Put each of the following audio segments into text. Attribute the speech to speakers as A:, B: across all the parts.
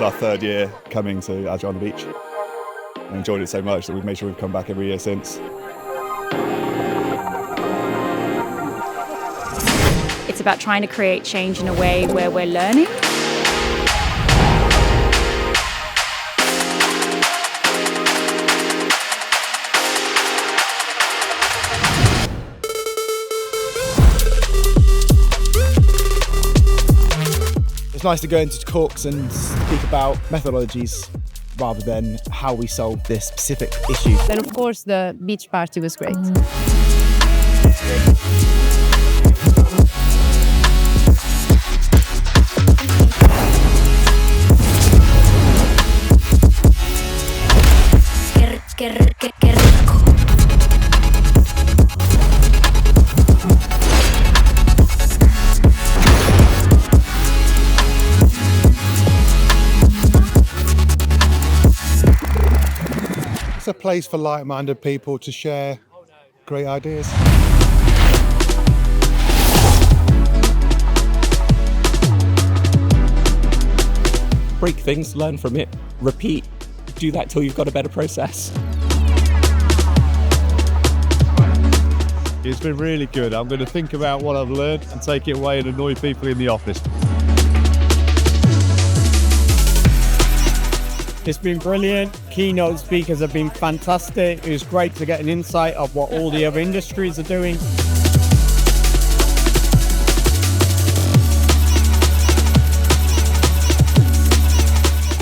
A: our third year coming to Agile on the Beach. I enjoyed it so much that we've made sure we've come back every year since.
B: It's about trying to create change in a way where we're learning.
C: It's nice to go into talks and speak about methodologies rather than how we solve this specific issue.
D: Then of course the beach party was great.
E: Qué rico.
F: It's a place for like-minded people to share great ideas.
G: Break things, learn from it, repeat, do that till you've got a better process.
H: It's been really good. I'm going to think about what I've learned and take it away and annoy people in the office.
I: It's been brilliant. Keynote speakers have been fantastic. It was great to get an insight of what all the other industries are doing.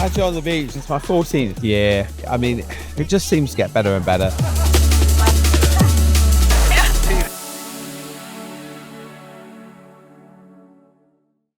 J: Agile on the Beach, it's my 14th year. I mean, it just seems to get better and better.